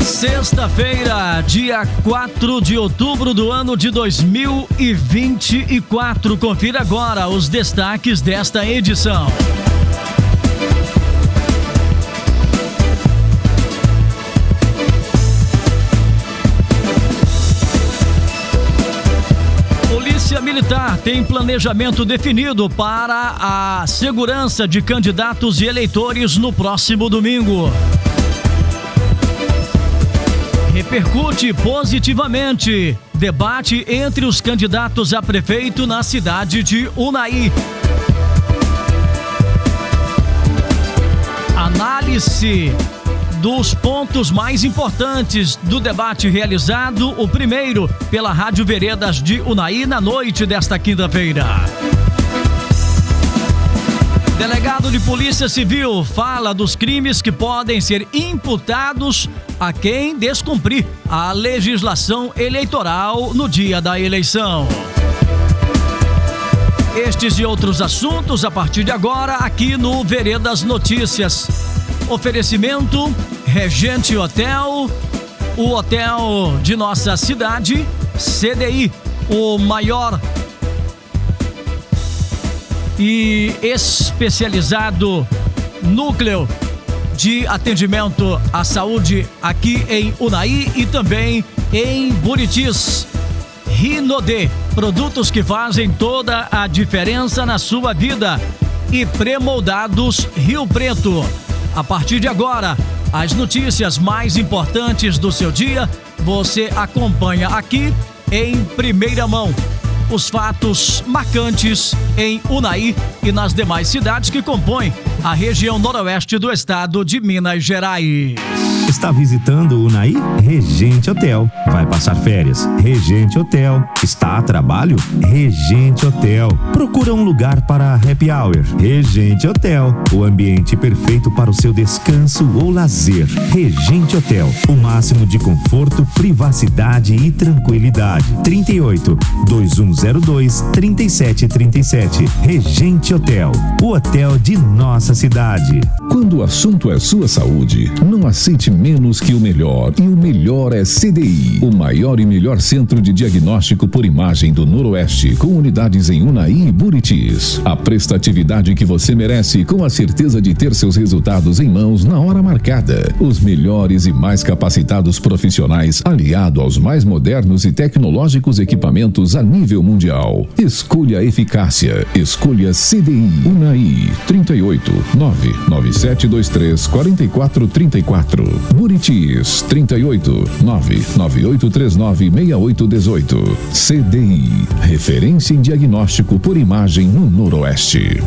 Sexta-feira, dia 4 de outubro do ano de 2024. Confira agora os destaques desta edição. Polícia Militar tem planejamento definido para a segurança de candidatos e eleitores no próximo domingo. Repercute positivamente debate entre os candidatos a prefeito na cidade de Unai. Análise dos pontos mais importantes do debate realizado, o primeiro pela Rádio Veredas de Unai na noite desta quinta-feira. Delegado de Polícia Civil fala dos crimes que podem ser imputados a quem descumprir a legislação eleitoral no dia da eleição. Estes e outros assuntos a partir de agora aqui no Veredas Notícias. Oferecimento Regente Hotel, o hotel de nossa cidade, CDI, o maior e especializado núcleo de atendimento à saúde aqui em Unai e também em Buritis. Rinode, produtos que fazem toda a diferença na sua vida. E Premoldados Rio Preto. A partir de agora, as notícias mais importantes do seu dia, você acompanha aqui em primeira mão. Os fatos marcantes em Unai e nas demais cidades que compõem a região noroeste do estado de Minas Gerais. Está visitando Unai? Regente Hotel. Vai passar férias? Regente Hotel. Está a trabalho? Regente Hotel. Procura um lugar para happy hour? Regente Hotel. O ambiente perfeito para o seu descanso ou lazer. Regente Hotel. O máximo de conforto, privacidade e tranquilidade. 38-2102-3737. Regente Hotel. O hotel de nossa cidade. Quando o assunto é sua saúde, não aceite menos que o melhor. E o melhor é CDI, o maior e melhor centro de diagnóstico por imagem do Noroeste, com unidades em Unai e Buritis. A prestatividade que você merece, com a certeza de ter seus resultados em mãos na hora marcada. Os melhores e mais capacitados profissionais, aliado aos mais modernos e tecnológicos equipamentos a nível mundial. Escolha a eficácia. Escolha CDI. Unai. 38-99723-4434. Buritis. 38-99839-6818. CDI. Referência em diagnóstico por imagem no Noroeste.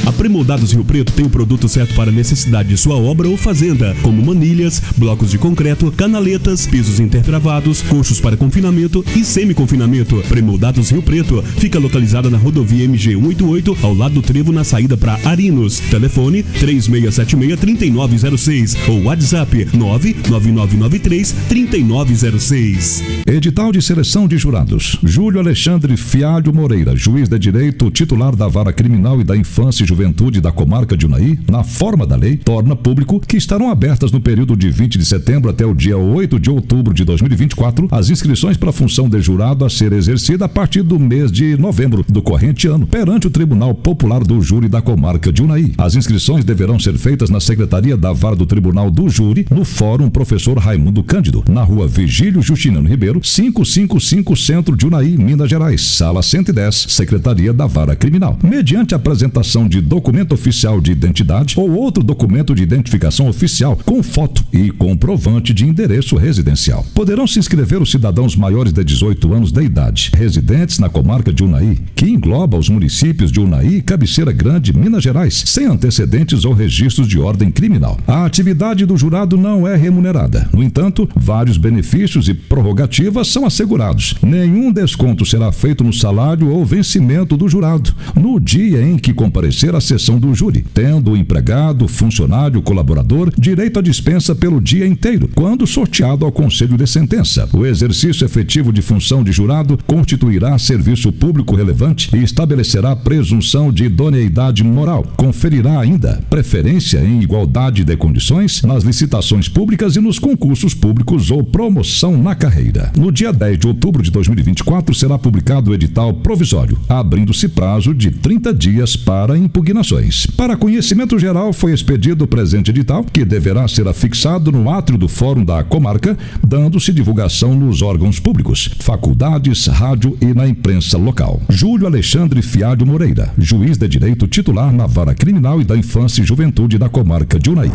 A Premoldados Rio Preto tem o produto certo para a necessidade de sua obra ou fazenda, como manilhas, blocos de concreto, canaletas, pisos intertravados, coxos para confinamento e semi-confinamento. Premoldados Rio Preto fica localizada na rodovia MG 188, ao lado do trevo na saída para Arinos. Telefone 3676-3906 ou WhatsApp 99993-3906. Edital de seleção de jurados. Júlio Alexandre Fialho Moreira, juiz de direito, titular da Vara Criminal e da Infância e Juventude da comarca de Unai, na forma da lei, torna público que estarão abertas no período de 20 de setembro até o dia 8 de outubro de 2024 as inscrições para a função de jurado a ser exercida a partir do mês de novembro do corrente ano, perante o Tribunal Popular do Júri da comarca de Unai. As inscrições deverão ser feitas na Secretaria da Vara do Tribunal do Júri, no Fórum Professor Raimundo Cândido, na Rua Vigílio Justiniano Ribeiro, 555 Centro de Unai, Minas Gerais, Sala 110, Secretaria da Vara Criminal. Mediante a apresentação de documento oficial de identidade ou outro documento de identificação oficial com foto e comprovante de endereço residencial. Poderão se inscrever os cidadãos maiores de 18 anos de idade, residentes na comarca de Unai, que engloba os municípios de Unai e Cabeceira Grande, Minas Gerais, sem antecedentes ou registros de ordem criminal. A atividade do jurado não é remunerada. No entanto, vários benefícios e prerrogativas são assegurados. Nenhum desconto será feito no salário ou vencimento do jurado. No dia em que comparecer comparecer à sessão do júri, tendo o empregado, funcionário, colaborador direito à dispensa pelo dia inteiro, quando sorteado ao conselho de sentença. O exercício efetivo de função de jurado constituirá serviço público relevante e estabelecerá presunção de idoneidade moral. Conferirá ainda preferência em igualdade de condições nas licitações públicas e nos concursos públicos ou promoção na carreira. No dia 10 de outubro de 2024 será publicado o edital provisório, abrindo-se prazo de 30 dias para impugnações. Para conhecimento geral, foi expedido o presente edital, que deverá ser afixado no átrio do Fórum da Comarca, dando-se divulgação nos órgãos públicos, faculdades, rádio e na imprensa local. Júlio Alexandre Fialho Moreira, juiz de direito titular na Vara Criminal e da Infância e Juventude da Comarca de Unai.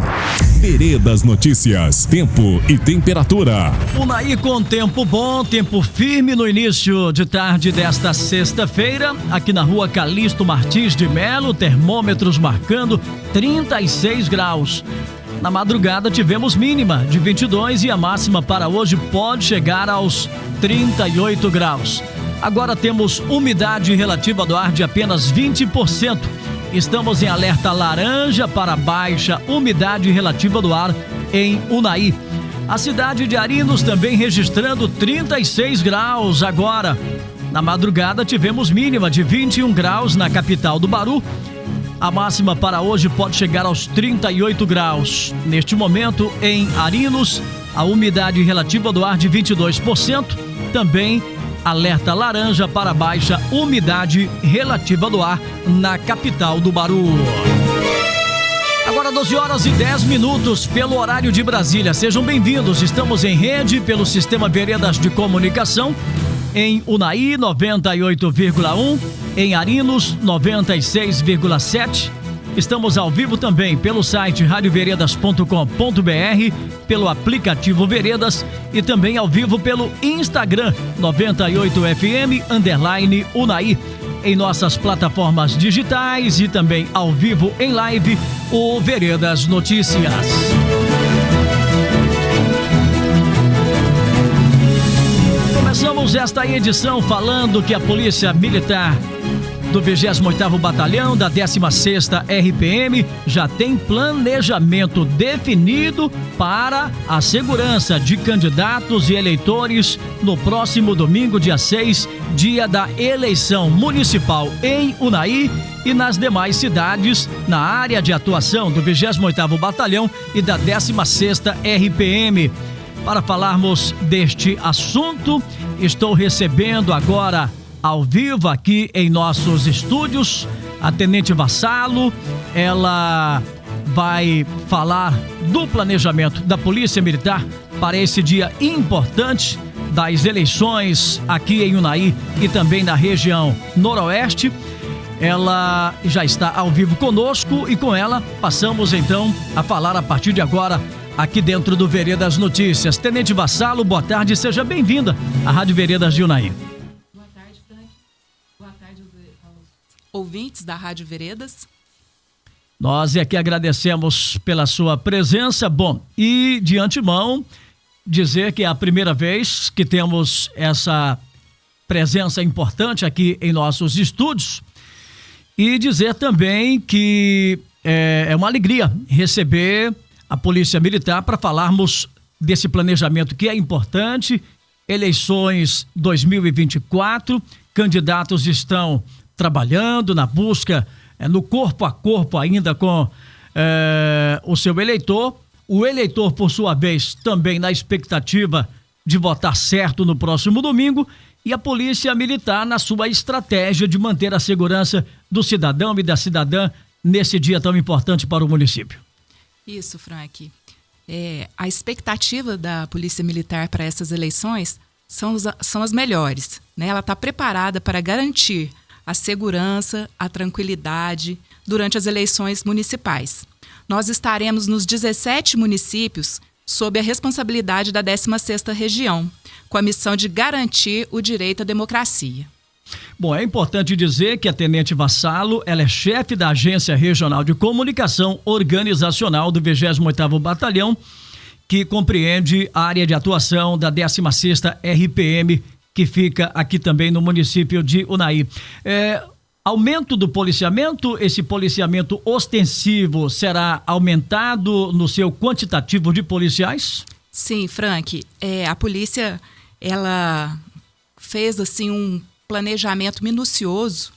Veredas Notícias, tempo e temperatura. Unai com tempo bom, tempo firme no início de tarde desta sexta-feira, aqui na rua Calixto Martins de Melo, termômetros marcando 36 graus. Na madrugada tivemos mínima de 22 e a máxima para hoje pode chegar aos 38 graus. Agora temos umidade relativa do ar de apenas 20%. Estamos em alerta laranja para baixa umidade relativa do ar em Unai. A cidade de Arinos também registrando 36 graus agora. Na madrugada tivemos mínima de 21 graus na capital do Baru. A máxima para hoje pode chegar aos 38 graus. Neste momento, em Arinos, a umidade relativa do ar de 22%. Também alerta laranja para baixa umidade relativa do ar na capital do Baru. Agora 12 horas e 10 minutos pelo horário de Brasília. Sejam bem-vindos. Estamos em rede pelo Sistema Veredas de Comunicação. Em Unai 98,1, em Arinos 96,7. Estamos ao vivo também pelo site radioveredas.com.br, pelo aplicativo Veredas e também ao vivo pelo Instagram 98FM_Unai. Em nossas plataformas digitais e também ao vivo em live, o Veredas Notícias. Começamos esta edição falando que a Polícia Militar do 28º Batalhão da 16ª RPM já tem planejamento definido para a segurança de candidatos e eleitores no próximo domingo, dia 6, dia da eleição municipal em Unai e nas demais cidades na área de atuação do 28º Batalhão e da 16ª RPM. Para falarmos deste assunto, estou recebendo agora ao vivo aqui em nossos estúdios a Tenente Vassalo. Ela vai falar do planejamento da Polícia Militar para esse dia importante das eleições aqui em Unai e também na região noroeste. Ela já está ao vivo conosco e com ela passamos então a falar a partir de agora aqui dentro do Veredas Notícias. Tenente Vassalo, boa tarde, seja bem-vinda à Rádio Veredas de Unai. Boa tarde, Frank. Boa tarde aos ouvintes da Rádio Veredas. Nós aqui agradecemos pela sua presença. Bom, e de antemão, dizer que é a primeira vez que temos essa presença importante aqui em nossos estúdios e dizer também que é uma alegria receber a Polícia Militar para falarmos desse planejamento que é importante. Eleições 2024, candidatos estão trabalhando na busca, no corpo a corpo ainda com o seu eleitor. O eleitor, por sua vez, também na expectativa de votar certo no próximo domingo. E a Polícia Militar na sua estratégia de manter a segurança do cidadão e da cidadã nesse dia tão importante para o município. Isso, Frank. A expectativa da Polícia Militar para essas eleições são as melhores, né? Ela está preparada para garantir a segurança, a tranquilidade durante as eleições municipais. Nós estaremos nos 17 municípios sob a responsabilidade da 16ª região, com a missão de garantir o direito à democracia. Bom, é importante dizer que a Tenente Vassalo, ela é chefe da Agência Regional de Comunicação Organizacional do 28º Batalhão, que compreende a área de atuação da 16ª RPM, que fica aqui também no município de Unai. aumento do policiamento, esse policiamento ostensivo será aumentado no seu quantitativo de policiais? Sim, Frank, a polícia, ela fez assim um planejamento minucioso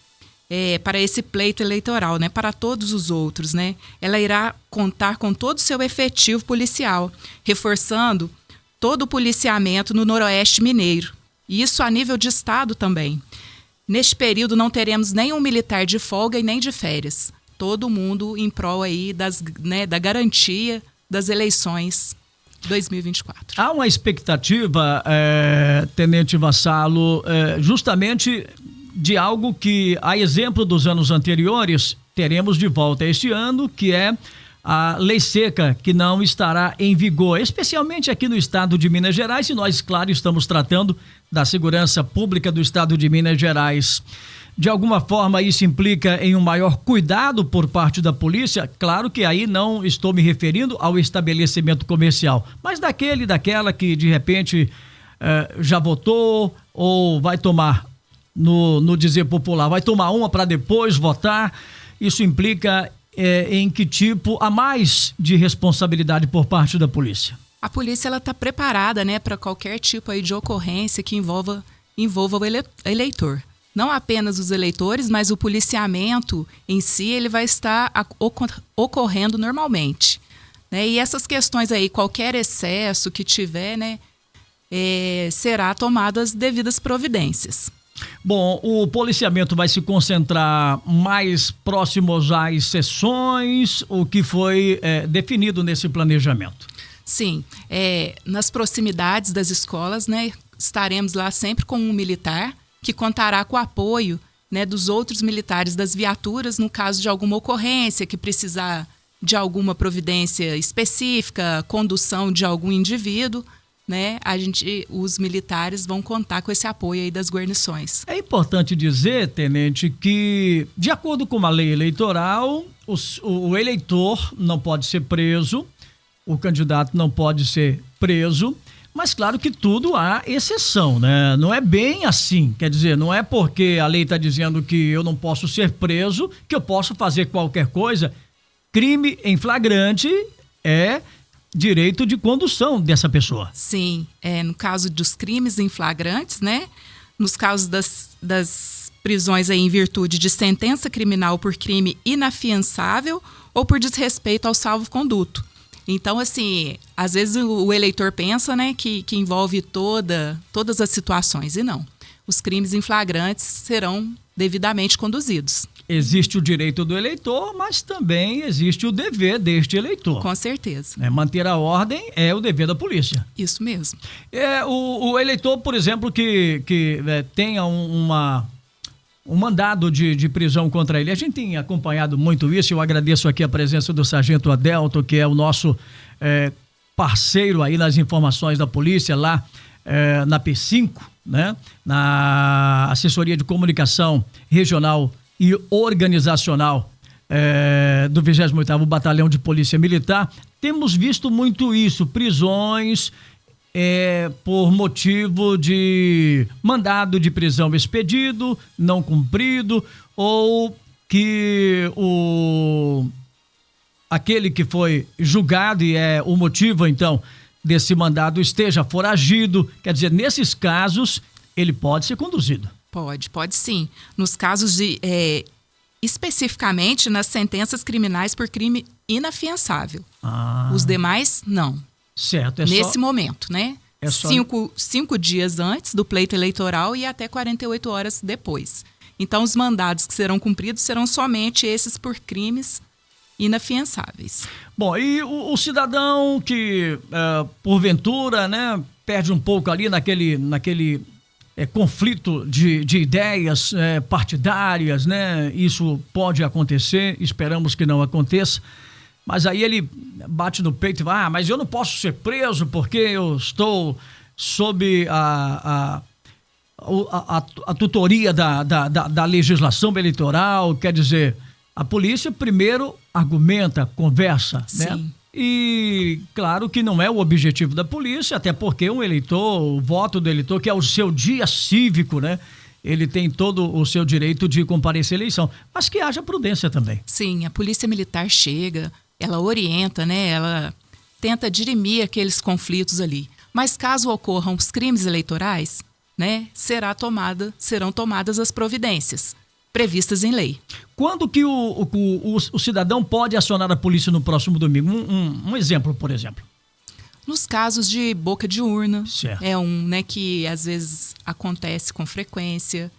para esse pleito eleitoral, né, para todos os outros, né? Ela irá contar com todo o seu efetivo policial, reforçando todo o policiamento no Noroeste Mineiro, e isso a nível de estado também. Neste período não teremos nenhum militar de folga e nem de férias. Todo mundo em prol aí da garantia das eleições 2024. Há uma expectativa, Tenente Vassalo, justamente de algo que, a exemplo dos anos anteriores, teremos de volta este ano, que é a lei seca, que não estará em vigor, especialmente aqui no estado de Minas Gerais, e nós, claro, estamos tratando da segurança pública do estado de Minas Gerais. De alguma forma, isso implica em um maior cuidado por parte da polícia. Claro que aí não estou me referindo ao estabelecimento comercial, mas daquela que de repente já votou ou vai tomar, no dizer popular, vai tomar uma para depois votar. Isso implica em que tipo a mais de responsabilidade por parte da polícia? A polícia ela está preparada, né, para qualquer tipo aí de ocorrência que envolva o eleitor. Não apenas os eleitores, mas o policiamento em si ele vai estar ocorrendo normalmente, né? E essas questões aí, qualquer excesso que tiver, né, será tomado as devidas providências. Bom, o policiamento vai se concentrar mais próximos às sessões, o que foi definido nesse planejamento? Sim, nas proximidades das escolas, né, estaremos lá sempre com um militar que contará com o apoio, né, dos outros militares das viaturas no caso de alguma ocorrência que precisar de alguma providência específica, condução de algum indivíduo, né? Os militares vão contar com esse apoio aí das guarnições. É importante dizer, tenente, que de acordo com a lei eleitoral, o eleitor não pode ser preso, o candidato não pode ser preso, mas claro que tudo há exceção, né? Não é bem assim, quer dizer, não é porque a lei está dizendo que eu não posso ser preso que eu posso fazer qualquer coisa. Crime em flagrante é direito de condução dessa pessoa. Sim, no caso dos crimes em flagrantes, né? Nos casos das prisões aí em virtude de sentença criminal por crime inafiançável ou por desrespeito ao salvo-conduto. Então, assim, às vezes o eleitor pensa, né, que envolve todas as situações, e não. Os crimes em flagrantes serão devidamente conduzidos. Existe o direito do eleitor, mas também existe o dever deste eleitor. Com certeza. Manter a ordem é o dever da polícia. Isso mesmo. O eleitor, por exemplo, que tenha um mandado de prisão contra ele. A gente tem acompanhado muito isso. Eu agradeço aqui a presença do Sargento Adelto, que é o nosso parceiro aí nas informações da polícia lá na P5, né? Na Assessoria de Comunicação Regional e Organizacional do 28º Batalhão de Polícia Militar. Temos visto muito isso, prisões por motivo de mandado de prisão expedido, não cumprido, ou que aquele que foi julgado e é o motivo, então, desse mandado esteja foragido. Quer dizer, nesses casos, ele pode ser conduzido. Pode sim. Nos casos de, especificamente nas sentenças criminais por crime inafiançável. Os demais, não. Certo. Nesse momento, né? 5 dias antes do pleito eleitoral e até 48 horas depois. Então, os mandados que serão cumpridos serão somente esses por crimes inafiançáveis. Bom, e o cidadão que, porventura, né, perde um pouco ali naquele conflito de ideias partidárias, né? Isso pode acontecer, esperamos que não aconteça, mas aí ele bate no peito e vai, mas eu não posso ser preso porque eu estou sob a tutoria da legislação eleitoral. Quer dizer, a polícia primeiro argumenta, conversa, Sim. né? E claro que não é o objetivo da polícia, até porque o voto do eleitor, que é o seu dia cívico, né? ele tem todo o seu direito de comparecer à eleição, mas que haja prudência também. Sim, a polícia militar chega, ela orienta, né? Ela tenta dirimir aqueles conflitos ali. Mas caso ocorram os crimes eleitorais, né, serão tomadas as providências previstas em lei. Quando que o cidadão pode acionar a polícia no próximo domingo? Um exemplo, por exemplo. Nos casos de boca de urna, certo. É né, que às vezes acontece com frequência.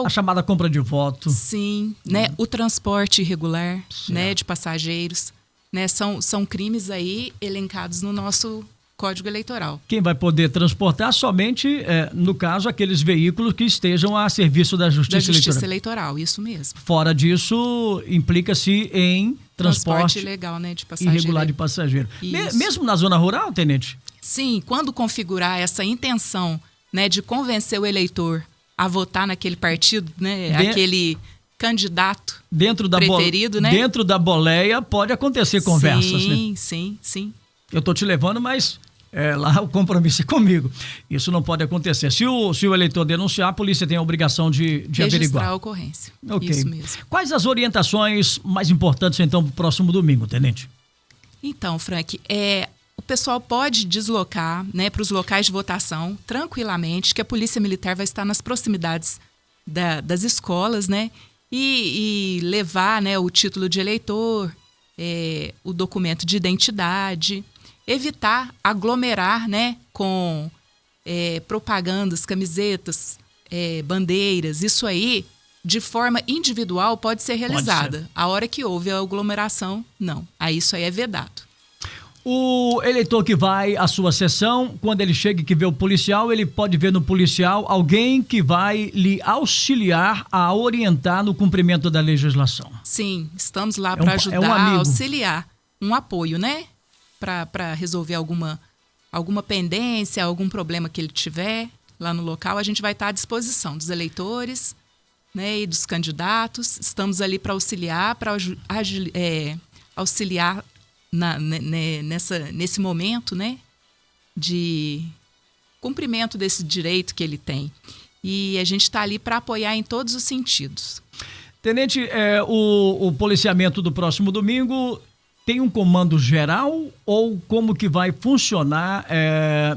A chamada compra de voto. Sim, né? O transporte irregular, né, de passageiros, né? São crimes aí elencados no nosso Código Eleitoral. Quem vai poder transportar somente, no caso, aqueles veículos que estejam a serviço da Justiça Eleitoral, isso mesmo. Fora disso, implica-se em transporte ilegal, né, de passageiro. Irregular de passageiro. Mesmo na zona rural, tenente? Sim, quando configurar essa intenção, né, de convencer o eleitor a votar naquele partido, né, aquele candidato preferido, né? Dentro da boleia pode acontecer conversas, né? Sim. Eu tô te levando, mas lá o compromisso é comigo. Isso não pode acontecer. Se o eleitor denunciar, a polícia tem a obrigação de averiguar. Registrar a ocorrência. Ok. Isso mesmo. Quais as orientações mais importantes, então, para o próximo domingo, tenente? Então, Frank, o pessoal pode deslocar, né, para os locais de votação tranquilamente, que a Polícia Militar vai estar nas proximidades das escolas, né, e levar, né, o título de eleitor, o documento de identidade, evitar aglomerar, né, com propagandas, camisetas, bandeiras, isso aí, de forma individual, pode ser realizada. A hora que houve a aglomeração, não. Aí isso aí é vedado. O eleitor que vai à sua sessão, quando ele chega e que vê o policial, ele pode ver no policial alguém que vai lhe auxiliar a orientar no cumprimento da legislação. Sim, estamos lá para ajudar, auxiliar, um apoio, né? Para resolver alguma pendência, algum problema que ele tiver lá no local, a gente vai estar à disposição dos eleitores, né, e dos candidatos. Estamos ali para auxiliar, auxiliar nesse momento, né, de cumprimento desse direito que ele tem. E a gente está ali para apoiar em todos os sentidos. Tenente, o policiamento do próximo domingo tem um comando geral ou como que vai funcionar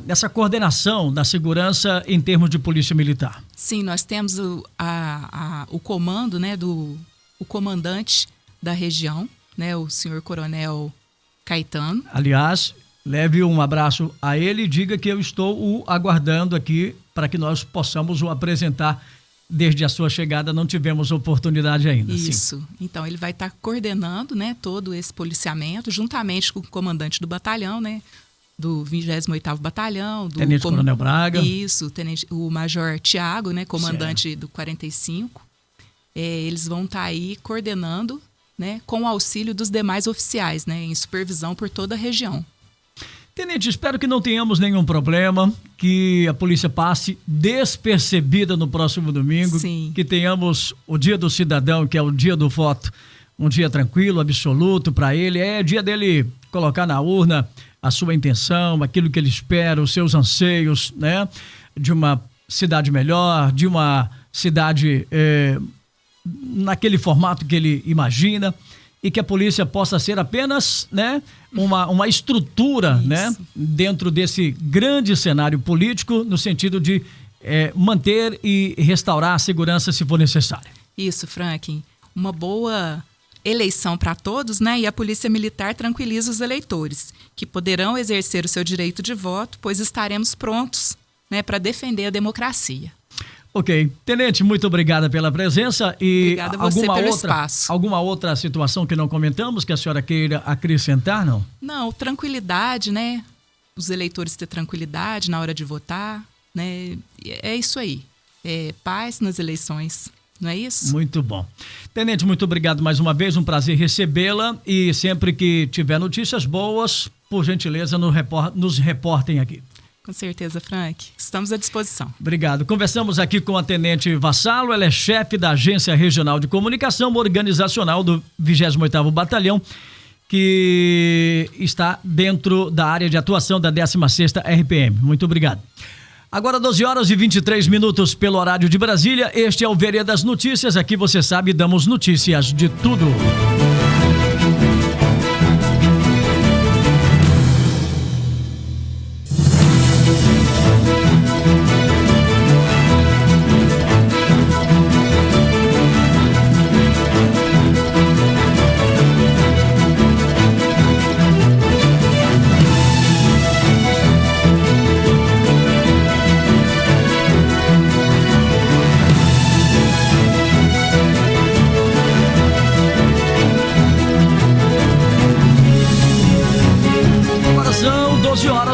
essa coordenação da segurança em termos de polícia militar? Sim, nós temos o comando, né, o comandante da região, né, o senhor Coronel Caetano. Aliás, leve um abraço a ele e diga que eu estou o aguardando aqui para que nós possamos o apresentar. Desde a sua chegada não tivemos oportunidade ainda. Isso. Sim. Então ele vai estar coordenando, né, todo esse policiamento, juntamente com o comandante do batalhão, né, do 28º Batalhão. Do Tenente Coronel Braga. Isso, o Major Tiago, né, comandante certo. Do 45. Eles vão estar aí coordenando, né, com o auxílio dos demais oficiais, né, em supervisão por toda a região. Tenente, espero que não tenhamos nenhum problema, que a polícia passe despercebida no próximo domingo. Sim. Que tenhamos o Dia do Cidadão, que é o dia do voto, um dia tranquilo, absoluto para ele. É dia dele colocar na urna a sua intenção, aquilo que ele espera, os seus anseios, né? De uma cidade melhor, de uma cidade naquele formato que ele imagina. E que a polícia possa ser apenas, né, uma estrutura, né, dentro desse grande cenário político, no sentido de manter e restaurar a segurança se for necessário. Isso, Franklin. Uma boa eleição para todos, né? E a Polícia Militar tranquiliza os eleitores, que poderão exercer o seu direito de voto, pois estaremos prontos, né, para defender a democracia. Ok. Tenente, muito obrigada pela presença. E obrigada a você pelo espaço. Alguma outra situação que não comentamos, que a senhora queira acrescentar, não? Não, tranquilidade, né? Os eleitores ter tranquilidade na hora de votar, né? É isso aí. Paz nas eleições, não é isso? Muito bom. Tenente, muito obrigado mais uma vez, um prazer recebê-la e sempre que tiver notícias boas, por gentileza, nos reportem aqui. Com certeza, Frank. Estamos à disposição. Obrigado. Conversamos aqui com a Tenente Vassalo, ela é chefe da Agência Regional de Comunicação Organizacional do 28º Batalhão, que está dentro da área de atuação da 16ª RPM. Muito obrigado. Agora 12 horas e 23 minutos pelo horário de Brasília. Este é o Veredas Notícias. Aqui você sabe, damos notícias de tudo.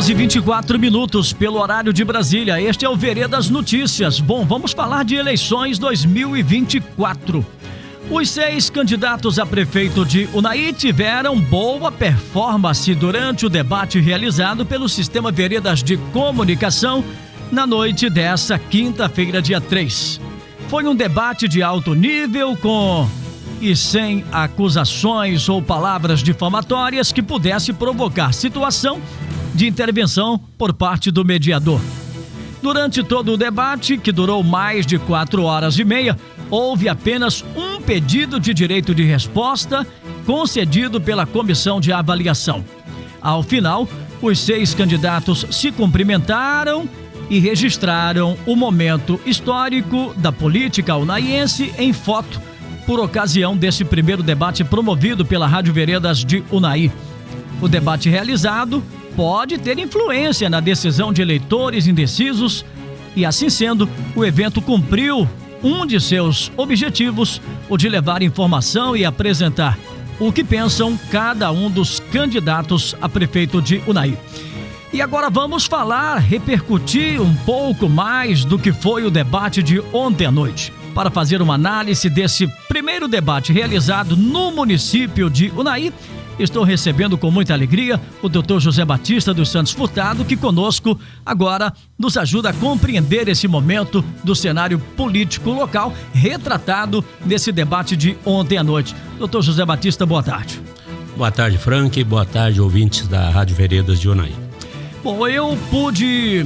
E 24 minutos pelo horário de Brasília. Este é o Veredas Notícias. Bom, vamos falar de eleições 2024. Os 6 candidatos a prefeito de Unai tiveram boa performance durante o debate realizado pelo Sistema Veredas de Comunicação na noite dessa quinta-feira, dia 3. Foi um debate de alto nível com e sem acusações ou palavras difamatórias que pudesse provocar situação de intervenção por parte do mediador. Durante todo o debate, que durou mais de 4 horas e meia, houve apenas um pedido de direito de resposta concedido pela comissão de avaliação. Ao final, os 6 candidatos se cumprimentaram e registraram o momento histórico da política unaiense em foto por ocasião desse primeiro debate promovido pela Rádio Veredas de Unai. O debate realizado pode ter influência na decisão de eleitores indecisos e, assim sendo, o evento cumpriu um de seus objetivos, o de levar informação e apresentar o que pensam cada um dos candidatos a prefeito de Unai. E agora vamos repercutir um pouco mais do que foi o debate de ontem à noite. Para fazer uma análise desse primeiro debate realizado no município de Unai, estou recebendo com muita alegria o Dr. José Batista dos Santos Furtado, que conosco agora nos ajuda a compreender esse momento do cenário político local retratado nesse debate de ontem à noite. Dr. José Batista, boa tarde. Boa tarde, Frank. Boa tarde, ouvintes da Rádio Veredas de Unai. Bom, eu pude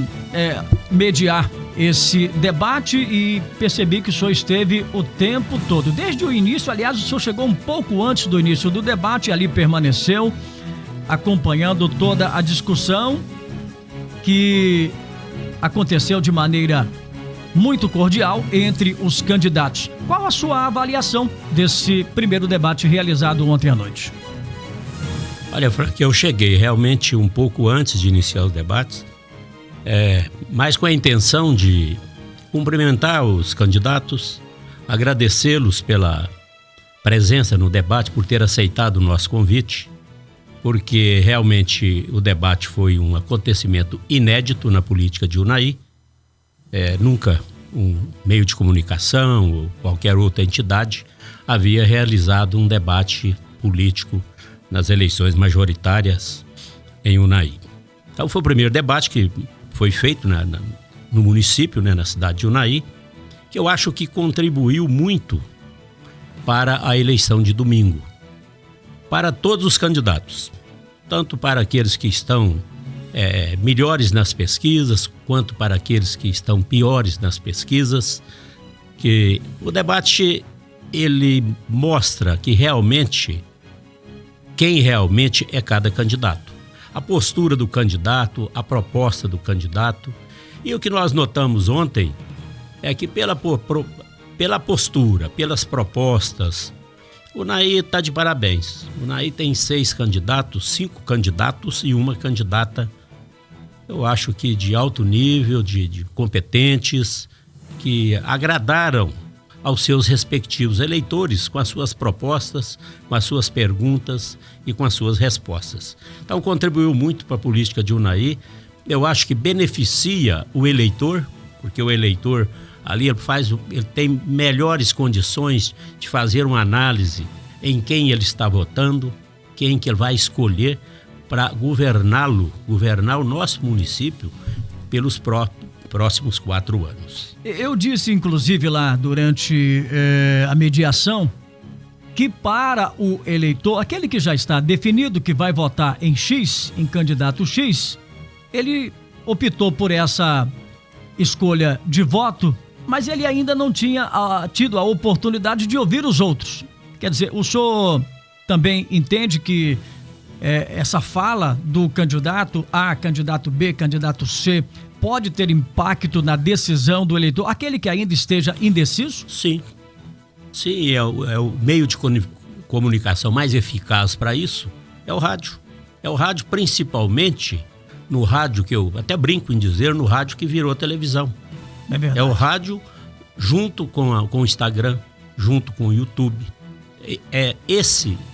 mediar esse debate e percebi que o senhor esteve o tempo todo, desde o início. Aliás, o senhor chegou um pouco antes do início do debate e ali permaneceu acompanhando toda a discussão que aconteceu de maneira muito cordial entre os candidatos. Qual a sua avaliação desse primeiro debate realizado ontem à noite? Olha, Frank, eu cheguei realmente um pouco antes de iniciar os debates, mas com a intenção de cumprimentar os candidatos, agradecê-los pela presença no debate, por ter aceitado o nosso convite, porque realmente o debate foi um acontecimento inédito na política de Unai. Nunca um meio de comunicação ou qualquer outra entidade havia realizado um debate político nas eleições majoritárias em Unai. Então foi o primeiro debate que foi feito no município, na cidade de Unai, que eu acho que contribuiu muito para a eleição de domingo, para todos os candidatos, tanto para aqueles que estão melhores nas pesquisas, quanto para aqueles que estão piores nas pesquisas, que o debate ele mostra que quem realmente é cada candidato. A postura do candidato, a proposta do candidato. E o que nós notamos ontem é que pela postura, pelas propostas, o Unai está de parabéns. O Unai tem 6 candidatos, 5 candidatos e uma candidata, eu acho que de alto nível, de competentes, que agradaram aos seus respectivos eleitores com as suas propostas, com as suas perguntas e com as suas respostas. Então contribuiu muito para a política de Unai. Eu acho que beneficia o eleitor, porque o eleitor ali ele tem melhores condições de fazer uma análise em quem ele está votando, quem que ele vai escolher para governar o nosso município pelos próximos 4 anos. Eu disse, inclusive, lá durante a mediação, que para o eleitor, aquele que já está definido que vai votar em X, em candidato X, ele optou por essa escolha de voto, mas ele ainda não tinha tido a oportunidade de ouvir os outros. Quer dizer, o senhor também entende que essa fala do candidato A, candidato B, candidato C, pode ter impacto na decisão do eleitor, aquele que ainda esteja indeciso? Sim. Sim, é o meio de comunicação mais eficaz para isso, é o rádio. É o rádio, principalmente no rádio, que eu até brinco em dizer, no rádio que virou televisão. É verdade. É o rádio junto com o Instagram, junto com o YouTube.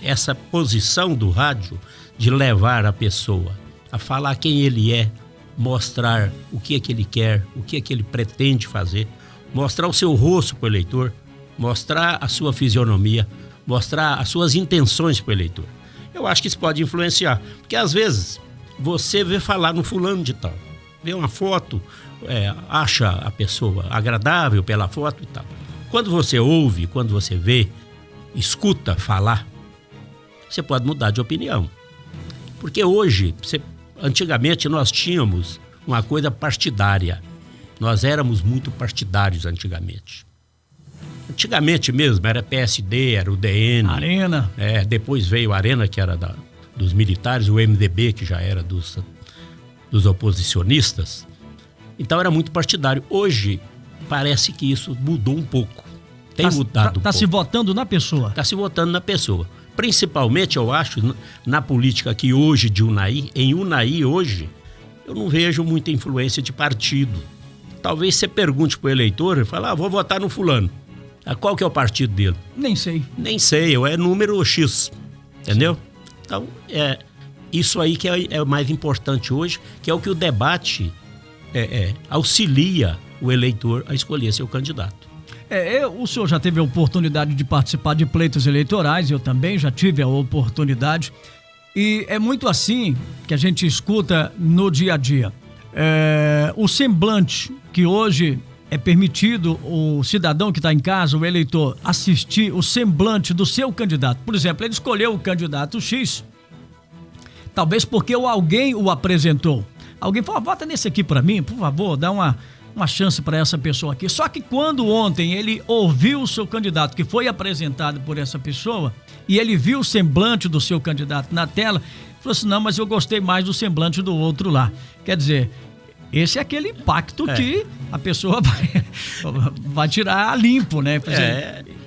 Essa posição do rádio de levar a pessoa a falar quem ele é, mostrar o que é que ele quer, o que é que ele pretende fazer, mostrar o seu rosto para o eleitor, mostrar a sua fisionomia, mostrar as suas intenções para o eleitor. Eu acho que isso pode influenciar, porque às vezes você vê falar no fulano de tal, vê uma foto, acha a pessoa agradável pela foto e tal. Quando você ouve, quando você vê, escuta falar, você pode mudar de opinião. Porque hoje, antigamente nós tínhamos uma coisa partidária. Nós éramos muito partidários antigamente. Antigamente mesmo, era PSD, era o DN. Arena. Depois veio a Arena, que era dos militares, o MDB, que já era dos oposicionistas. Então era muito partidário. Hoje, parece que isso mudou um pouco. Tem mudado um pouco. Está se votando na pessoa. Está se votando na pessoa. Principalmente, eu acho, na política aqui hoje de Unai, em Unai hoje, eu não vejo muita influência de partido. Talvez você pergunte para o eleitor, ele fala, vou votar no fulano. Qual que é o partido dele? Nem sei. Nem sei, é número X, entendeu? Sim. Então, isso aí que é o mais importante hoje, que é o que o debate auxilia o eleitor a escolher seu candidato. O senhor já teve a oportunidade de participar de pleitos eleitorais, eu também já tive a oportunidade, e é muito assim que a gente escuta no dia a dia. O semblante que hoje é permitido o cidadão que está em casa, o eleitor, assistir o semblante do seu candidato. Por exemplo, ele escolheu o candidato X, talvez porque alguém o apresentou. Alguém falou, vota nesse aqui para mim, por favor, dá uma chance para essa pessoa aqui. Só que quando ontem ele ouviu o seu candidato, que foi apresentado por essa pessoa, e ele viu o semblante do seu candidato na tela, falou assim, não, mas eu gostei mais do semblante do outro lá. Quer dizer, esse é aquele impacto que a pessoa vai tirar limpo, né?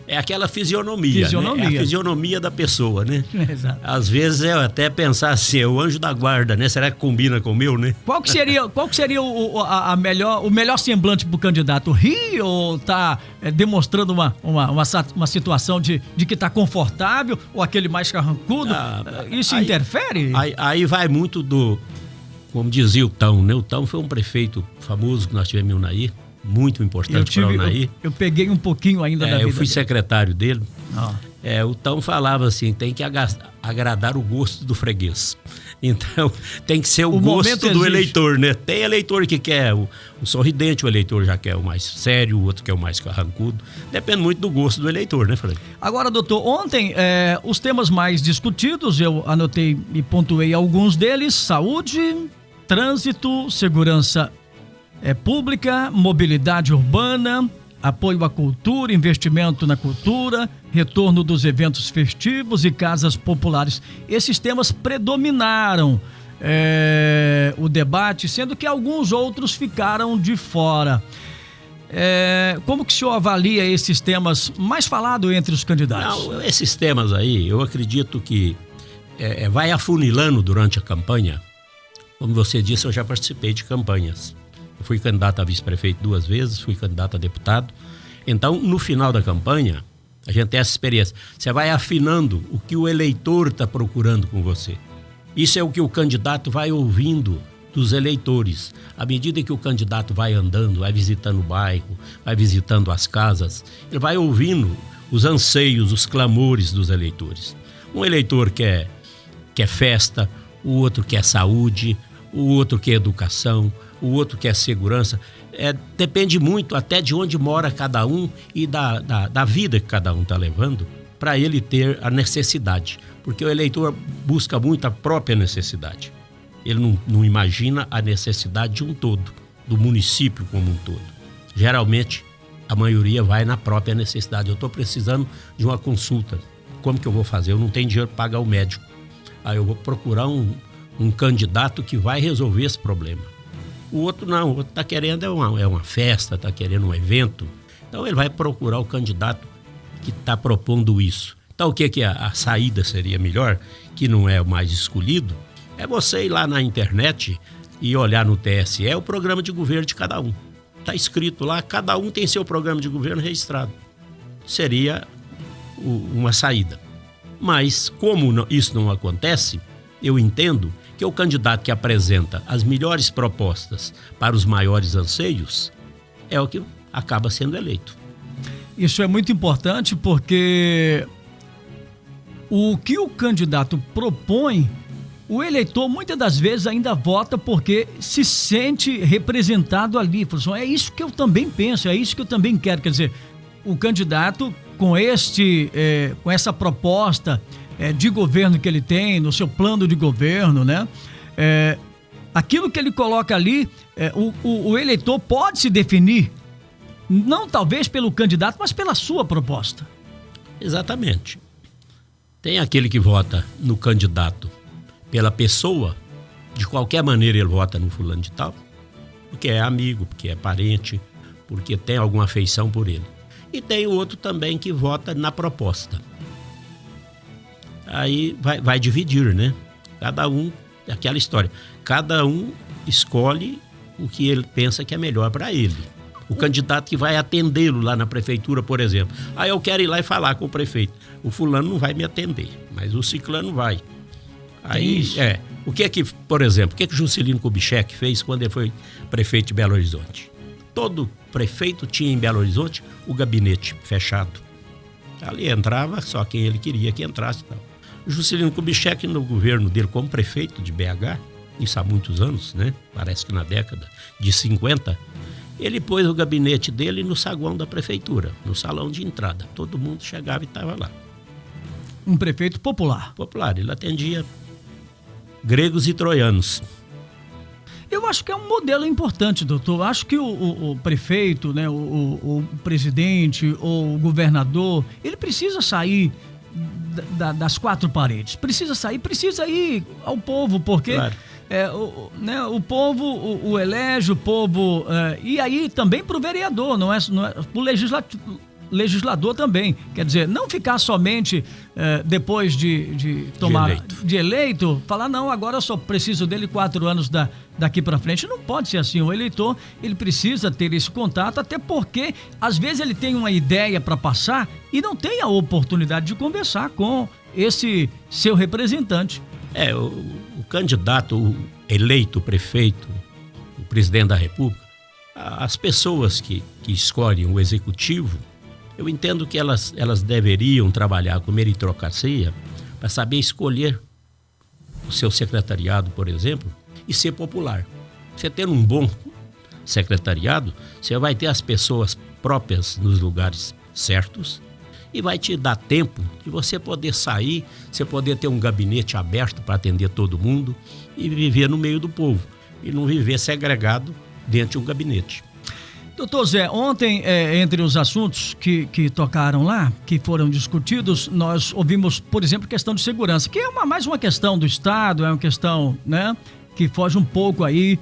É aquela fisionomia, né? É a fisionomia da pessoa, né? Exato. Às vezes é até pensar assim, é o anjo da guarda, né? Será que combina com o meu, né? Qual que seria o melhor semblante pro candidato? Rir ou tá demonstrando uma situação de que tá confortável, ou aquele mais carrancudo? Isso interfere? Aí vai muito como dizia o Tão, né? O Tão foi um prefeito famoso que nós tivemos em Unai, muito importante para o Unai. Eu peguei um pouquinho ainda da vida. Eu fui secretário dele. O Tão falava assim, tem que agradar o gosto do freguês. Então, tem que ser o gosto do eleitor, né? Tem eleitor que quer o sorridente, o eleitor já quer o mais sério, o outro quer o mais carrancudo. Depende muito do gosto do eleitor, né, Fred? Agora, doutor, ontem, os temas mais discutidos, eu anotei e pontuei alguns deles: saúde, trânsito, segurança pública, mobilidade urbana, apoio à cultura, investimento na cultura, retorno dos eventos festivos e casas populares. Esses temas predominaram o debate, sendo que alguns outros ficaram de fora. Como que o senhor avalia esses temas mais falados entre os candidatos? Não, esses temas aí, eu acredito que vai afunilando durante a campanha. Como você disse, eu já participei de campanhas. Eu fui candidato a vice-prefeito 2 vezes, fui candidato a deputado. Então, no final da campanha, a gente tem essa experiência. Você vai afinando o que o eleitor está procurando com você. Isso é o que o candidato vai ouvindo dos eleitores. À medida que o candidato vai andando, vai visitando o bairro, vai visitando as casas, ele vai ouvindo os anseios, os clamores dos eleitores. Um eleitor quer festa, o outro quer saúde, o outro quer educação, o outro quer segurança. Depende muito até de onde mora cada um e da vida que cada um está levando para ele ter a necessidade. Porque o eleitor busca muito a própria necessidade. Ele não imagina a necessidade de um todo. do município como um todo. Geralmente, a maioria vai na própria necessidade. Eu estou precisando de uma consulta. Como que eu vou fazer? Eu não tenho dinheiro para pagar o médico. Aí eu vou procurar um candidato que vai resolver esse problema. O outro não, o outro está querendo uma festa, está querendo um evento. Então ele vai procurar o candidato que está propondo isso. Então o que a saída seria melhor, que não é o mais escolhido, é você ir lá na internet e olhar no TSE o programa de governo de cada um. Está escrito lá, cada um tem seu programa de governo registrado. Seria uma saída. Mas como isso não acontece, eu entendo que o candidato que apresenta as melhores propostas para os maiores anseios é o que acaba sendo eleito. Isso é muito importante porque o que o candidato propõe, o eleitor muitas das vezes ainda vota porque se sente representado ali. É isso que eu também penso, é isso que eu também quero. Quer dizer, o candidato com essa proposta de governo que ele tem, no seu plano de governo, né? Aquilo que ele coloca ali, o eleitor pode se definir, não talvez pelo candidato, mas pela sua proposta. Exatamente. Tem aquele que vota no candidato pela pessoa, de qualquer maneira ele vota no fulano de tal, porque é amigo, porque é parente, porque tem alguma afeição por ele. E tem o outro também que vota na proposta. Aí vai dividir, né? Cada um, aquela história, cada um escolhe o que ele pensa que é melhor para ele. O candidato que vai atendê-lo lá na prefeitura, por exemplo. Aí eu quero ir lá e falar com o prefeito. O fulano não vai me atender, mas o ciclano vai. Aí, o que por exemplo, o que Juscelino Kubitschek fez quando ele foi prefeito de Belo Horizonte? Todo prefeito tinha em Belo Horizonte o gabinete fechado. Ali entrava só quem ele queria que entrasse. O Juscelino Kubitschek, no governo dele como prefeito de BH, isso há muitos anos, né? Parece que na década de 50, ele pôs o gabinete dele no saguão da prefeitura, no salão de entrada. Todo mundo chegava e estava lá. Um prefeito popular. Popular, ele atendia gregos e troianos. Eu acho que é um modelo importante, doutor. Acho que o prefeito, né, o presidente ou o governador, ele precisa sair das quatro paredes. Precisa ir ao povo, porque claro. O povo o elege, o povo... e aí também para o vereador, não é para o legislador também. Quer dizer, não ficar somente depois de tomar de eleito, falar, não, agora eu só preciso dele 4 anos daqui para frente. Não pode ser assim. O eleitor, ele precisa ter esse contato, até porque às vezes ele tem uma ideia para passar e não tem a oportunidade de conversar com esse seu representante. O candidato, o eleito, o prefeito, o presidente da República, as pessoas que escolhem o executivo, eu entendo que elas deveriam trabalhar com meritocracia para saber escolher o seu secretariado, por exemplo, e ser popular. Você tendo um bom secretariado, você vai ter as pessoas próprias nos lugares certos e vai te dar tempo de você poder sair, você poder ter um gabinete aberto para atender todo mundo e viver no meio do povo e não viver segregado dentro de um gabinete. Doutor Zé, ontem, entre os assuntos que tocaram lá, que foram discutidos, nós ouvimos, por exemplo, questão de segurança, que é mais uma questão do Estado, é uma questão, né, que foge um pouco aí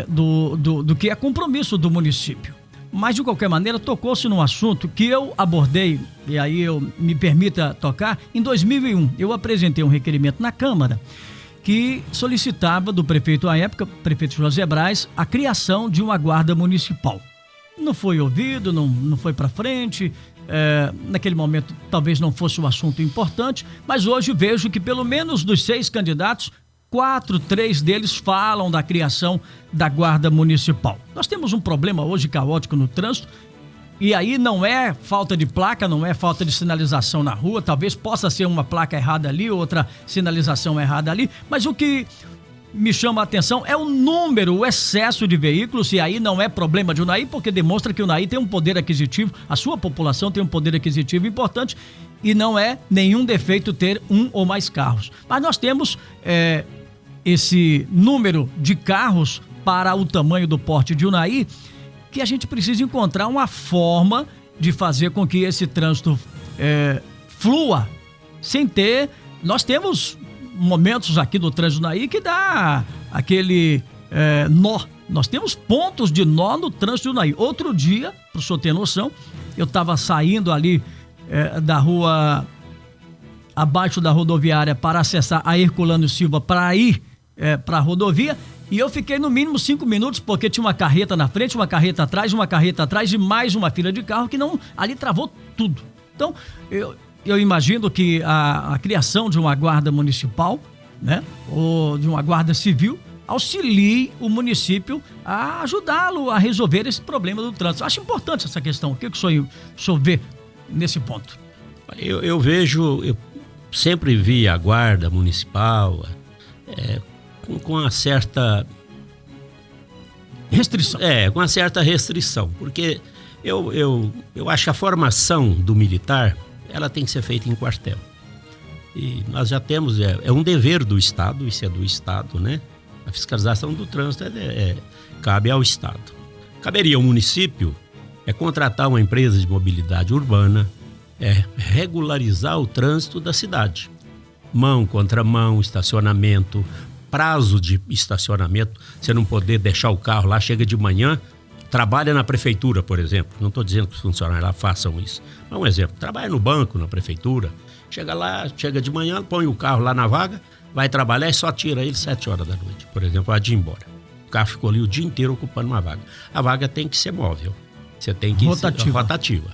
do que é compromisso do município. Mas, de qualquer maneira, tocou-se num assunto que eu abordei, e aí eu me permita tocar, em 2001. Eu apresentei um requerimento na Câmara que solicitava do prefeito à época, prefeito José Braz, a criação de uma guarda municipal. Não foi ouvido, não foi para frente, naquele momento talvez não fosse um assunto importante, mas hoje vejo que pelo menos dos 6 candidatos, 3 deles falam da criação da guarda municipal. Nós temos um problema hoje caótico no trânsito, e aí não é falta de placa, não é falta de sinalização na rua, talvez possa ser uma placa errada ali, outra sinalização errada ali, mas o que me chama a atenção é o número, o excesso de veículos, e aí não é problema de Unai, porque demonstra que o Unai tem um poder aquisitivo, a sua população tem um poder aquisitivo importante, e não é nenhum defeito ter um ou mais carros. Mas nós temos esse número de carros para o tamanho do porte de Unai, que a gente precisa encontrar uma forma de fazer com que esse trânsito flua, sem ter... Nós temos momentos aqui do trânsito Unai que dá aquele nó. Nós temos pontos de nó no trânsito Unai. Outro dia, para o senhor ter noção, eu estava saindo ali da rua, abaixo da rodoviária, para acessar a Herculano Silva para ir para a rodovia, e eu fiquei no mínimo 5 minutos, porque tinha uma carreta na frente, uma carreta atrás e mais uma fila de carro que não, ali travou tudo. Então, eu imagino que a criação de uma guarda municipal, né, ou de uma guarda civil, auxilie o município a ajudá-lo a resolver esse problema do trânsito. Acho importante essa questão. O que o senhor vê nesse ponto? Eu sempre vi a guarda municipal com uma certa restrição. Com uma certa restrição, porque eu acho que a formação do militar, ela tem que ser feita em quartel. E nós já temos, é um dever do Estado, isso é do Estado, né? A fiscalização do trânsito cabe ao Estado. Caberia ao município contratar uma empresa de mobilidade urbana, regularizar o trânsito da cidade. Mão contra mão, estacionamento, prazo de estacionamento, você não poder deixar o carro lá, chega de manhã, trabalha na prefeitura, por exemplo. Não estou dizendo que os funcionários lá façam isso. Mas um exemplo, trabalha no banco, na prefeitura, chega lá, chega de manhã, põe o carro lá na vaga, vai trabalhar e só tira ele 7 horas da noite, por exemplo, vai ir embora. O carro ficou ali o dia inteiro ocupando uma vaga. A vaga tem que ser móvel, você tem que ser rotativa.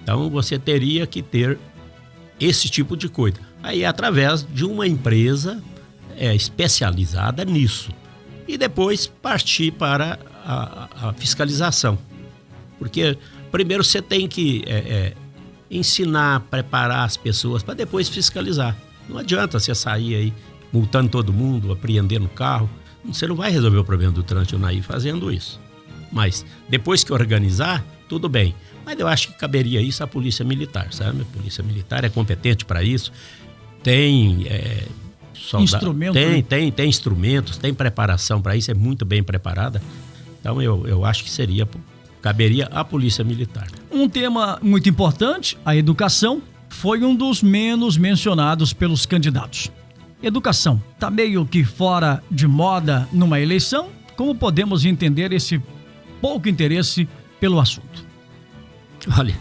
Então você teria que ter esse tipo de coisa. Aí através de uma empresa especializada nisso. E depois partir para a fiscalização. Porque primeiro você tem que ensinar, preparar as pessoas para depois fiscalizar. Não adianta você sair aí multando todo mundo, apreendendo o carro. Você não vai resolver o problema do trânsito Unai fazendo isso. Mas depois que organizar, tudo bem. Mas eu acho que caberia isso à Polícia Militar, sabe? A Polícia Militar é competente para isso. Tem tem instrumentos, tem preparação para isso, é muito bem preparada. Então eu acho que caberia à Polícia Militar. Um tema muito importante, a educação, foi um dos menos mencionados pelos candidatos. Educação está meio que fora de moda numa eleição. Como podemos entender esse pouco interesse pelo assunto? Olha,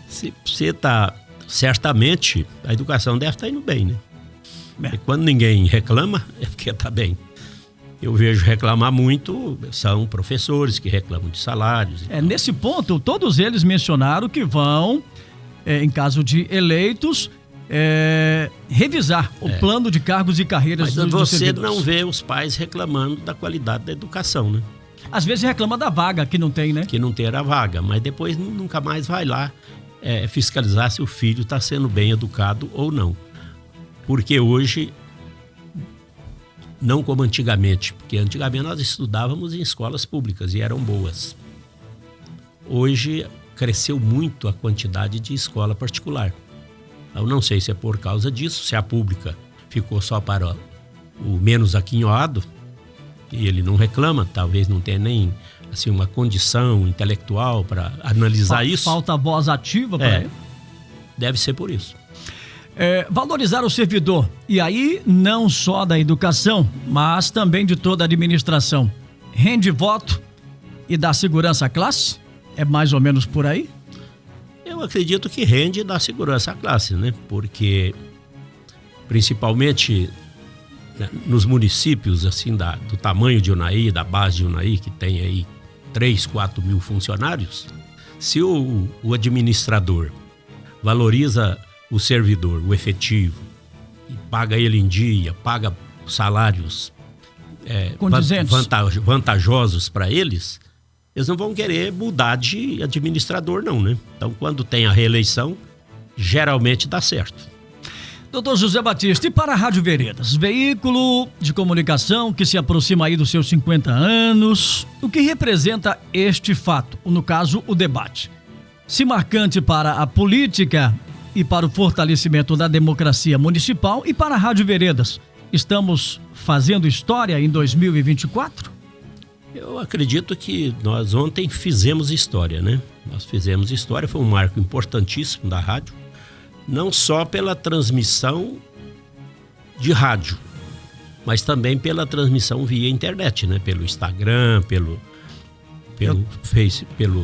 se você está... Certamente a educação deve estar indo bem, né? E quando ninguém reclama, é porque está bem. Eu vejo reclamar muito, são professores que reclamam de salários. Nesse ponto, todos eles mencionaram que vão, em caso de eleitos, revisar o plano de cargos e carreiras dos servidores. Mas você não vê os pais reclamando da qualidade da educação, né? Às vezes reclama da vaga que não tem, né? Que não ter a vaga, mas depois nunca mais vai lá fiscalizar se o filho está sendo bem educado ou não. Porque hoje, não como antigamente, porque antigamente nós estudávamos em escolas públicas e eram boas. Hoje cresceu muito a quantidade de escola particular. Eu não sei se é por causa disso, se a pública ficou só para o menos aquinhoado, e ele não reclama, talvez não tenha nem assim, uma condição intelectual para analisar isso. Falta voz ativa para ele? Deve ser por isso. Valorizar o servidor, e aí não só da educação, mas também de toda a administração. Rende voto e dá segurança à classe? É mais ou menos por aí? Eu acredito que rende e dá segurança à classe, né? Porque, principalmente nos municípios assim do tamanho de Unai, da base de Unai, que tem aí 3, 4 mil funcionários, se o administrador valoriza o servidor, o efetivo, e paga ele em dia, paga salários vantajosos para eles não vão querer mudar de administrador não, né? Então, quando tem a reeleição, geralmente dá certo. Doutor José Batista, e para a Rádio Veredas, veículo de comunicação que se aproxima aí dos seus 50 anos, o que representa este fato, no caso, o debate? Se marcante para a política e para o fortalecimento da democracia municipal, e para a Rádio Veredas, estamos fazendo história em 2024? Eu acredito que nós ontem fizemos história, né? Nós fizemos história, foi um marco importantíssimo da rádio, não só pela transmissão de rádio, mas também pela transmissão via internet, né? Pelo Instagram, pelo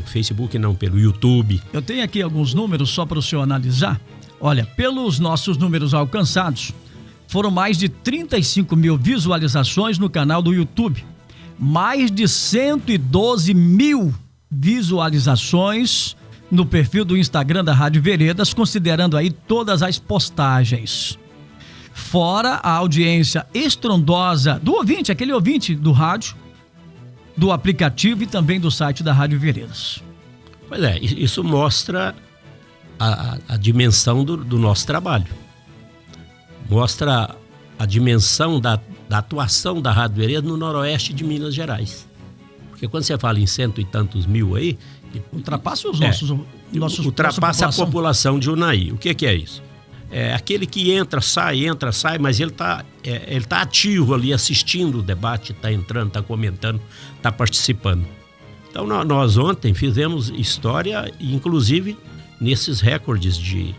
Facebook, não, pelo YouTube. Eu tenho aqui alguns números só para o senhor analisar. Olha, pelos nossos números alcançados, foram mais de 35 mil visualizações no canal do YouTube. Mais de 112 mil visualizações no perfil do Instagram da Rádio Veredas, considerando aí todas as postagens. Fora a audiência estrondosa do ouvinte, aquele ouvinte do rádio, do aplicativo e também do site da Rádio Veredas. Pois é, isso mostra a dimensão do nosso trabalho. Mostra a dimensão da atuação da Rádio Veredas no noroeste de Minas Gerais. Porque quando você fala em 100 e tantos mil aí... Ultrapassa os nossos ultrapassa a população de Unai. O que é isso? É aquele que entra, sai, mas ele tá ativo ali, assistindo o debate, está entrando, está comentando, está participando. Então nós ontem fizemos história, inclusive nesses recordes de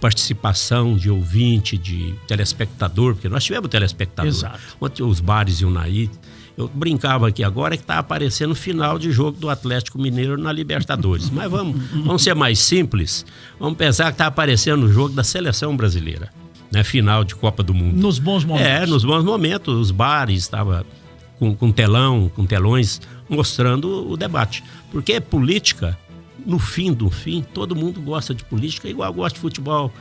participação, de ouvinte, de telespectador, porque nós tivemos telespectador. Exato. Ontem os bares em Unai, eu brincava aqui agora que está aparecendo o final de jogo do Atlético Mineiro na Libertadores. Mas vamos ser mais simples, vamos pensar que está aparecendo o jogo da seleção brasileira, né? Final de Copa do Mundo. Nos bons momentos. Nos bons momentos, os bares estavam com telões, mostrando o debate. Porque política, no fim, todo mundo gosta de política, igual gosta de futebol.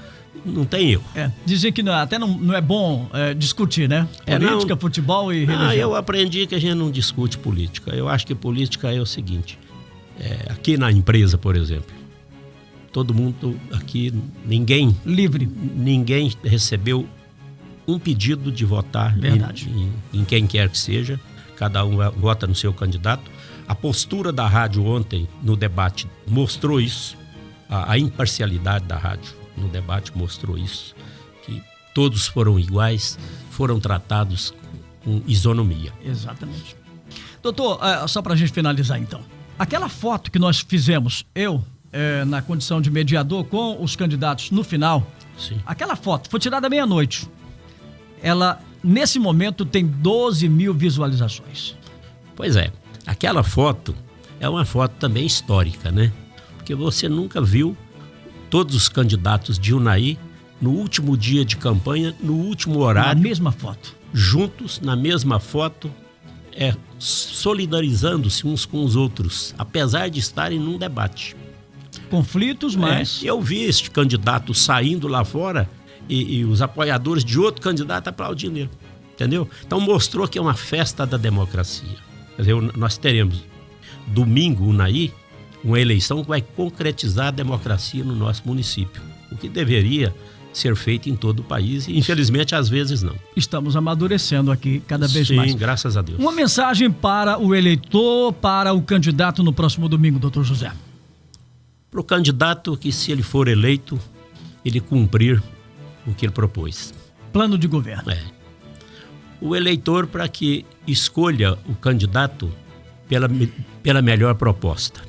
Não tem erro. Dizem que até não é bom discutir, né? Política, futebol e religião. Eu aprendi que a gente não discute política. Eu acho que política é o seguinte, aqui na empresa, por exemplo, todo mundo aqui, ninguém recebeu um pedido de votar em quem quer que seja, cada um vota no seu candidato. A postura da rádio ontem no debate mostrou isso, a imparcialidade da rádio no debate mostrou isso, que todos foram iguais, foram tratados com isonomia. Exatamente. Doutor, só para a gente finalizar então, aquela foto que nós fizemos, na condição de mediador com os candidatos no final, sim, aquela foto foi tirada à meia-noite. Ela, nesse momento, tem 12 mil visualizações. Pois é, aquela foto é uma foto também histórica, né? Porque você nunca viu todos os candidatos de Unai no último dia de campanha, no último horário. Na mesma foto. Juntos, na mesma foto, solidarizando-se uns com os outros, apesar de estarem num debate. Conflitos, mas... Eu vi este candidato saindo lá fora e os apoiadores de outro candidato aplaudindo ele, entendeu? Então mostrou que é uma festa da democracia. Quer dizer, nós teremos domingo, Unai, uma eleição que vai concretizar a democracia no nosso município, o que deveria ser feito em todo o país e, infelizmente, às vezes não. Estamos amadurecendo aqui cada vez mais. Sim, graças a Deus. Uma mensagem para o eleitor, para o candidato no próximo domingo, doutor José. Para o candidato que, se ele for eleito, ele cumprir o que ele propôs. Plano de governo. O eleitor, para que escolha o candidato pela melhor proposta.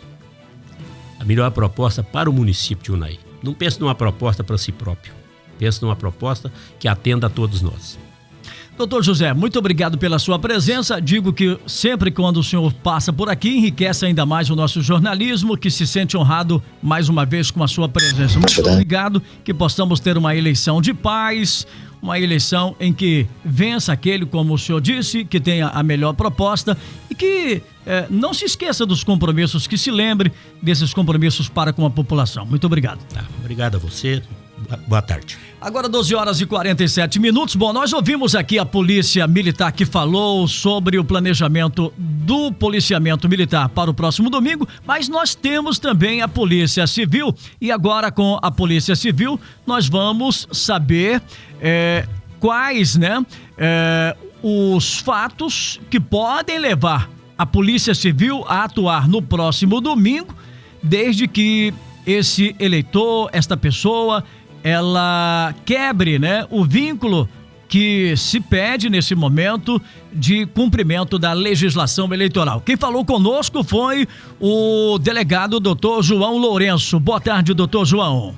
A melhor proposta para o município de Unai. Não pense numa proposta para si próprio. Pense numa proposta que atenda a todos nós. Doutor José, muito obrigado pela sua presença. Digo que sempre quando o senhor passa por aqui, enriquece ainda mais o nosso jornalismo, que se sente honrado mais uma vez com a sua presença. Muito obrigado, que possamos ter uma eleição de paz, uma eleição em que vença aquele, como o senhor disse, que tenha a melhor proposta e que não se esqueça dos compromissos, que se lembre desses compromissos para com a população. Muito obrigado. Obrigado a você. Boa tarde. Agora 12 horas e 47 minutos. Bom, nós ouvimos aqui a Polícia Militar que falou sobre o planejamento do policiamento militar para o próximo domingo, mas nós temos também a Polícia Civil e agora com a Polícia Civil nós vamos saber quais, os fatos que podem levar a Polícia Civil a atuar no próximo domingo, desde que esse eleitor, esta pessoa, ela quebre, o vínculo que se pede nesse momento de cumprimento da legislação eleitoral. Quem falou conosco foi o delegado Dr. João Lourenço. Boa tarde, doutor João.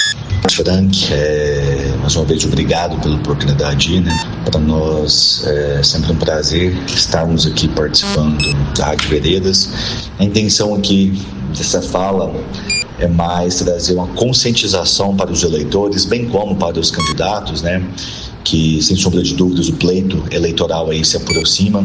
Frank, mais uma vez obrigado pela oportunidade, né? Para nós é sempre um prazer estarmos aqui participando da Rádio Veredas. A intenção aqui dessa fala é mais trazer uma conscientização para os eleitores, bem como para os candidatos, né? Que, sem sombra de dúvidas, o pleito eleitoral aí se aproxima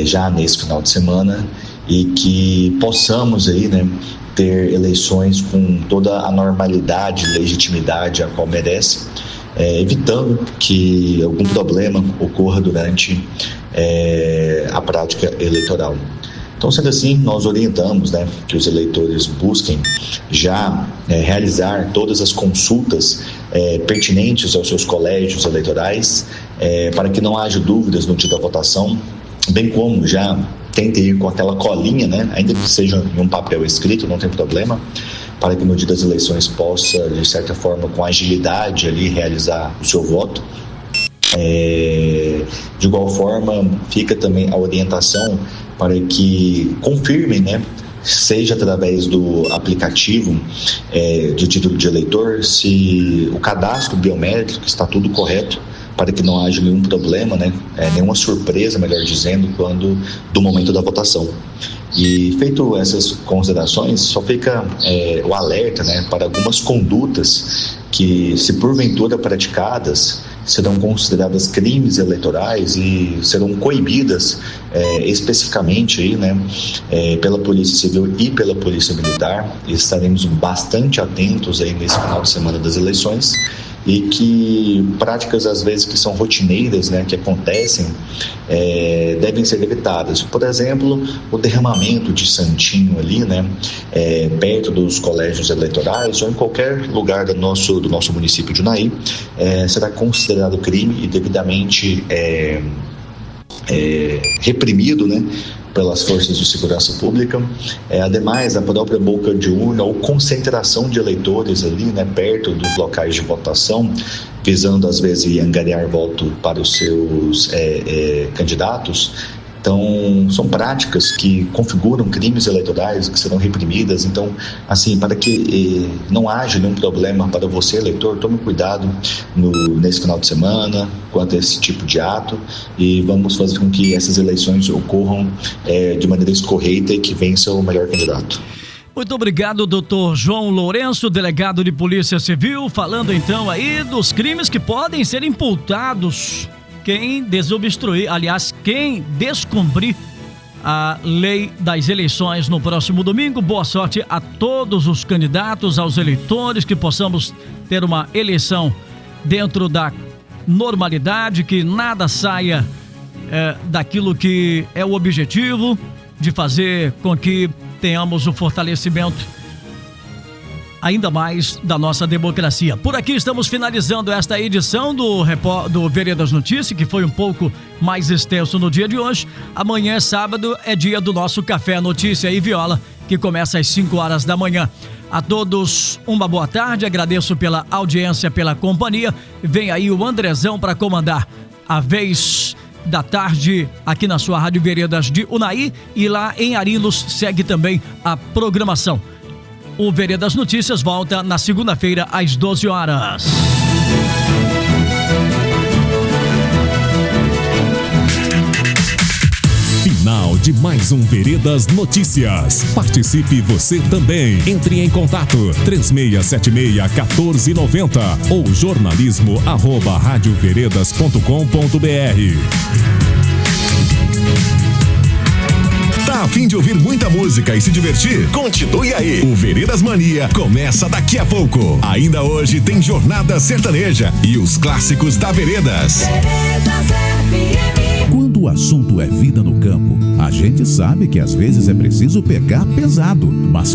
já nesse final de semana e que possamos aí, né, ter eleições com toda a normalidade e legitimidade a qual merece, evitando que algum problema ocorra durante a prática eleitoral. Então, sendo assim, nós orientamos, né, que os eleitores busquem já realizar todas as consultas pertinentes aos seus colégios eleitorais, para que não haja dúvidas no dia da votação, bem como já tentem ir com aquela colinha, né, ainda que seja em um papel escrito, não tem problema, para que no dia das eleições possa, de certa forma, com agilidade ali, realizar o seu voto. De igual forma, fica também a orientação para que confirmem, né, seja através do aplicativo de título de eleitor, se o cadastro biométrico está tudo correto, para que não haja nenhum problema, né, nenhuma surpresa, melhor dizendo, quando do momento da votação. E feito essas considerações, só fica o alerta, né, para algumas condutas que, se porventura praticadas, serão consideradas crimes eleitorais e serão coibidas especificamente aí, né, pela Polícia Civil e pela Polícia Militar. E estaremos bastante atentos aí nesse final de semana das eleições, e que práticas às vezes que são rotineiras, né, que acontecem, devem ser evitadas. Por exemplo, o derramamento de santinho ali, né, perto dos colégios eleitorais ou em qualquer lugar do nosso município de Unaí, será considerado crime e devidamente reprimido, né, pelas forças de segurança pública. Ademais, a própria boca de urna ou concentração de eleitores ali, né, perto dos locais de votação, visando às vezes angariar voto para os seus candidatos. Então, são práticas que configuram crimes eleitorais que serão reprimidas. Então, assim, para que não haja nenhum problema para você, eleitor, tome cuidado nesse final de semana quanto a esse tipo de ato, e vamos fazer com que essas eleições ocorram de maneira correta e que vença o melhor candidato. Muito obrigado, doutor João Lourenço, delegado de Polícia Civil, falando então aí dos crimes que podem ser imputados quem desobstruir, aliás, quem descumprir a lei das eleições no próximo domingo. Boa sorte a todos os candidatos, aos eleitores, que possamos ter uma eleição dentro da normalidade, que nada saia daquilo que é o objetivo de fazer com que tenhamos o fortalecimento ainda mais da nossa democracia. Por aqui estamos finalizando esta edição do Veredas Notícias, que foi um pouco mais extenso no dia de hoje. Amanhã, sábado, é dia do nosso Café Notícia e Viola, que começa às 5 horas da manhã. A todos uma boa tarde, agradeço pela audiência, pela companhia. Vem aí o Andrezão para comandar a vez da tarde aqui na sua Rádio Veredas de Unaí, e lá em Arinos segue também a programação. O Veredas Notícias volta na segunda-feira às 12 horas. Final de mais um Veredas Notícias. Participe você também. Entre em contato 3676-1490 ou jornalismo@radioveredas.com.br. Tá a fim de ouvir muita música e se divertir? Continue aí. O Veredas Mania começa daqui a pouco. Ainda hoje tem Jornada Sertaneja e os clássicos da Veredas. Quando o assunto é vida no campo, a gente sabe que às vezes é preciso pegar pesado, mas